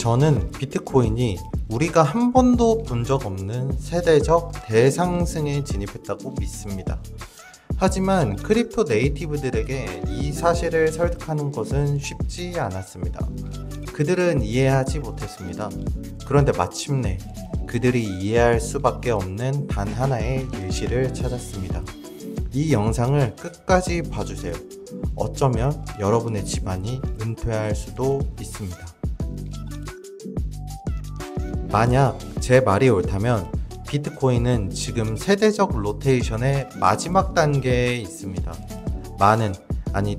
저는 비트코인이 우리가 한 번도 본 적 없는 세대적 대상승에 진입했다고 믿습니다. 하지만 크립토 네이티브들에게 이 사실을 설득하는 것은 쉽지 않았습니다. 그들은 이해하지 못했습니다. 그런데 마침내 그들이 이해할 수밖에 없는 단 하나의 예시를 찾았습니다. 이 영상을 끝까지 봐주세요. 어쩌면 여러분의 집안이 은퇴할 수도 있습니다. 만약 제 말이 옳다면 비트코인은 지금 세대적 로테이션의 마지막 단계에 있습니다.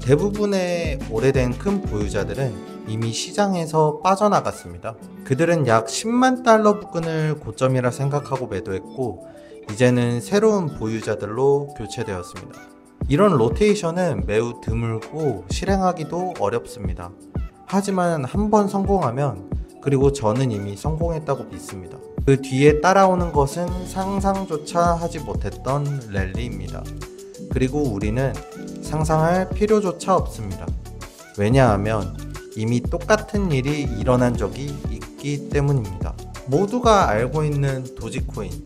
대부분의 오래된 큰 보유자들은 이미 시장에서 빠져나갔습니다. 그들은 약 10만 달러 부근을 고점이라 생각하고 매도했고 이제는 새로운 보유자들로 교체되었습니다. 이런 로테이션은 매우 드물고 실행하기도 어렵습니다. 하지만 한번 성공하면, 그리고 저는 이미 성공했다고 믿습니다. 그 뒤에 따라오는 것은 상상조차 하지 못했던 랠리입니다. 그리고 우리는 상상할 필요조차 없습니다. 왜냐하면 이미 똑같은 일이 일어난 적이 있기 때문입니다. 모두가 알고 있는 도지코인.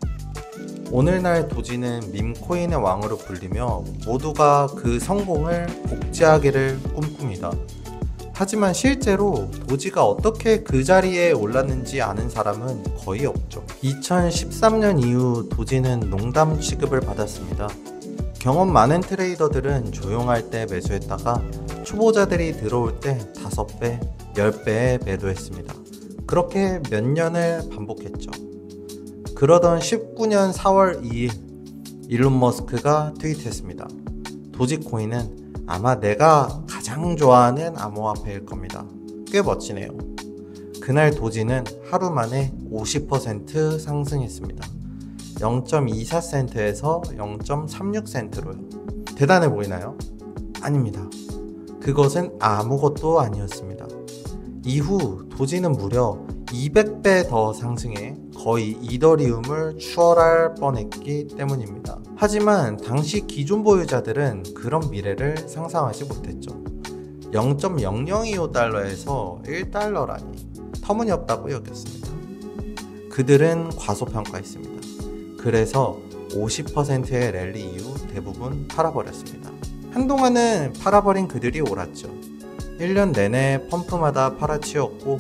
오늘날 도지는 밈코인의 왕으로 불리며 모두가 그 성공을 복제하기를 꿈꿉니다. 하지만 실제로 도지가 어떻게 그 자리에 올랐는지 아는 사람은 거의 없죠. 2013년 이후 도지는 농담 취급을 받았습니다. 경험 많은 트레이더들은 조용할 때 매수했다가 초보자들이 들어올 때 5배, 10배에 매도했습니다. 그렇게 몇 년을 반복했죠. 그러던 19년 4월 2일 일론 머스크가 트윗했습니다. 도지코인은 아마 내가 가장 좋아하는 암호화폐일 겁니다. 꽤 멋지네요. 그날 도지는 하루 만에 50% 상승했습니다. 0.24센트에서 0.36센트로요. 대단해 보이나요? 아닙니다. 그것은 아무것도 아니었습니다. 이후 도지는 무려 200배 더 상승해 거의 이더리움을 추월할 뻔했기 때문입니다. 하지만 당시 기존 보유자들은 그런 미래를 상상하지 못했죠. 0.0025달러에서 1달러라니 터무니없다고 여겼습니다. 그들은 과소평가했습니다. 그래서 50%의 랠리 이후 대부분 팔아버렸습니다. 한동안은 팔아버린 그들이 옳았죠. 1년 내내 펌프마다 팔아치웠고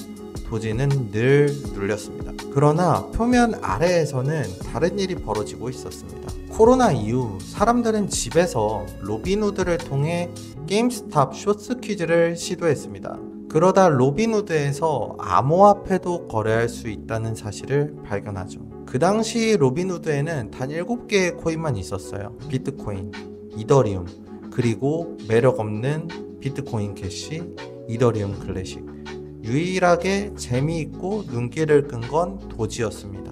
도지는 늘 눌렸습니다. 그러나 표면 아래에서는 다른 일이 벌어지고 있었습니다. 코로나 이후 사람들은 집에서 로빈후드를 통해 게임스탑 쇼츠 퀴즈를 시도했습니다. 그러다 로빈후드에서 암호화폐도 거래할 수 있다는 사실을 발견하죠. 그 당시 로빈후드에는 단 7개의 코인만 있었어요. 비트코인, 이더리움, 그리고 매력 없는 비트코인 캐시, 이더리움 클래식. 유일하게 재미있고 눈길을 끈 건 도지였습니다.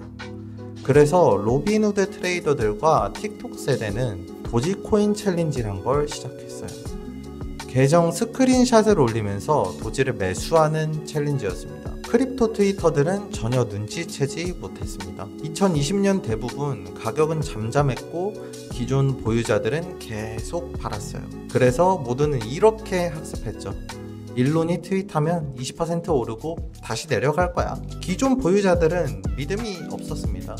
그래서 로빈후드 트레이더들과 틱톡 세대는 도지코인 챌린지란 걸 시작했어요. 계정 스크린샷을 올리면서 도지를 매수하는 챌린지였습니다. 크립토 트위터들은 전혀 눈치채지 못했습니다. 2020년 대부분 가격은 잠잠했고 기존 보유자들은 계속 팔았어요. 그래서 모두는 이렇게 학습했죠. 일론이 트윗하면 20% 오르고 다시 내려갈 거야. 기존 보유자들은 믿음이 없었습니다.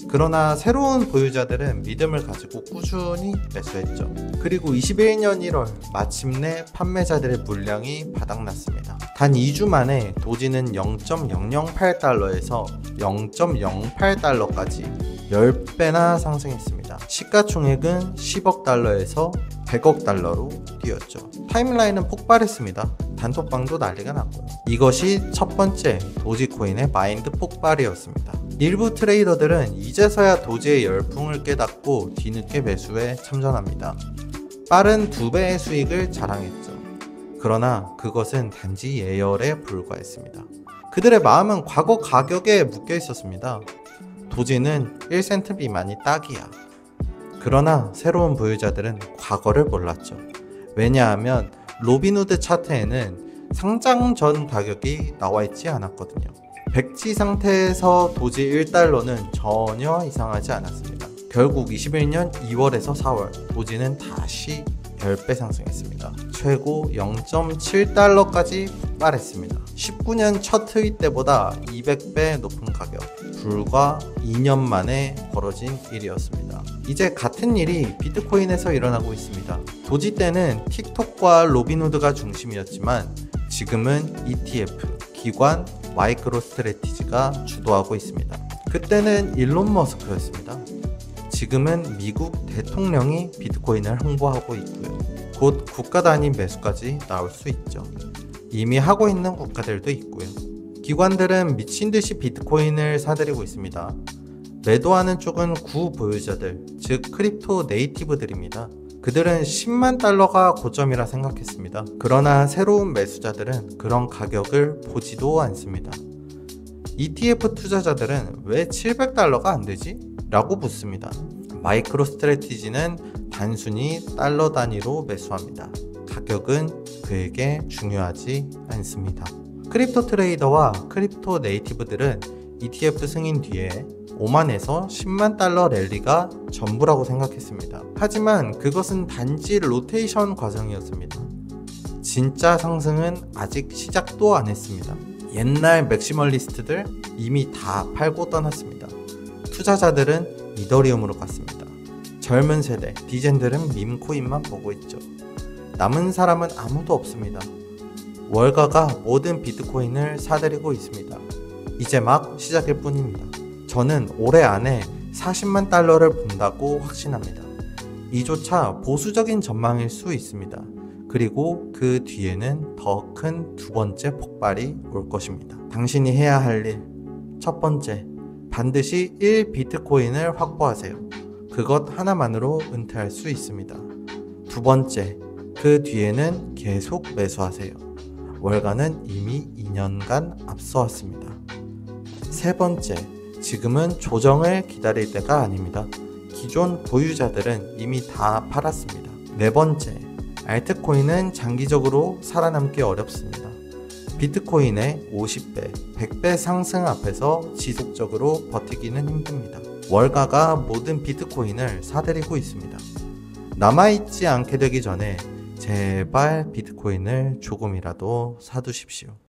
그러나 새로운 보유자들은 믿음을 가지고 꾸준히 매수했죠. 그리고 21년 1월 마침내 판매자들의 물량이 바닥났습니다. 단 2주 만에 도지는 0.008달러에서 0.08달러까지 10배나 상승했습니다. 시가총액은 10억 달러에서 100억 달러로 뛰었죠. 타임라인은 폭발했습니다. 단톡방도 난리가 났고요. 이것이 첫 번째 도지코인의 마인드 폭발이었습니다. 일부 트레이더들은 이제서야 도지의 열풍을 깨닫고 뒤늦게 매수에 참전합니다. 빠른 2배의 수익을 자랑했죠. 그러나 그것은 단지 예열에 불과했습니다. 그들의 마음은 과거 가격에 묶여 있었습니다. 도지는 1센트 미만이 딱이야. 그러나 새로운 보유자들은 과거를 몰랐죠. 왜냐하면 로빈후드 차트에는 상장 전 가격이 나와 있지 않았거든요. 백지 상태에서 도지 1달러는 전혀 이상하지 않았습니다. 결국 21년 2월에서 4월 도지는 다시 10배 상승했습니다. 최고 0.7달러까지 폭발했습니다. 19년 첫 트윗 때보다 200배 높은 가격, 불과 2년 만에 벌어진 일이었습니다. 이제 같은 일이 비트코인에서 일어나고 있습니다. 도지 때는 틱톡과 로빈후드가 중심이었지만 지금은 ETF, 기관, 마이크로 스트래티지가 주도하고 있습니다. 그때는 일론 머스크였습니다. 지금은 미국 대통령이 비트코인을 홍보하고 있고요. 곧 국가 단위 매수까지 나올 수 있죠. 이미 하고 있는 국가들도 있고요. 기관들은 미친듯이 비트코인을 사들이고 있습니다. 매도하는 쪽은 구보유자들, 즉 크립토 네이티브들입니다. 그들은 10만 달러가 고점이라 생각했습니다. 그러나 새로운 매수자들은 그런 가격을 보지도 않습니다. ETF 투자자들은 왜 700달러가 안 되지? 라고 묻습니다. 마이크로 스트래티지는 단순히 달러 단위로 매수합니다. 가격은 그에게 중요하지 않습니다. 크립토 트레이더와 크립토 네이티브들은 ETF 승인 뒤에 5만에서 10만 달러 랠리가 전부라고 생각했습니다. 하지만 그것은 단지 로테이션 과정이었습니다. 진짜 상승은 아직 시작도 안 했습니다. 옛날 맥시멀리스트들 이미 다 팔고 떠났습니다. 투자자들은 이더리움으로 갔습니다. 젊은 세대, 디젠들은 밈코인만 보고 있죠. 남은 사람은 아무도 없습니다. 월가가 모든 비트코인을 사들이고 있습니다. 이제 막 시작일 뿐입니다. 저는 올해 안에 40만 달러를 본다고 확신합니다. 이조차 보수적인 전망일 수 있습니다. 그리고 그 뒤에는 더 큰 두 번째 폭발이 올 것입니다. 당신이 해야 할 일, 첫 번째, 반드시 1비트코인을 확보하세요. 그것 하나만으로 은퇴할 수 있습니다. 두 번째, 그 뒤에는 계속 매수하세요. 월가는 이미 2년간 앞서왔습니다. 세 번째, 지금은 조정을 기다릴 때가 아닙니다. 기존 보유자들은 이미 다 팔았습니다. 네 번째, 알트코인은 장기적으로 살아남기 어렵습니다. 비트코인의 50배, 100배 상승 앞에서 지속적으로 버티기는 힘듭니다. 월가가 모든 비트코인을 사들이고 있습니다. 남아있지 않게 되기 전에 제발 비트코인을 조금이라도 사두십시오.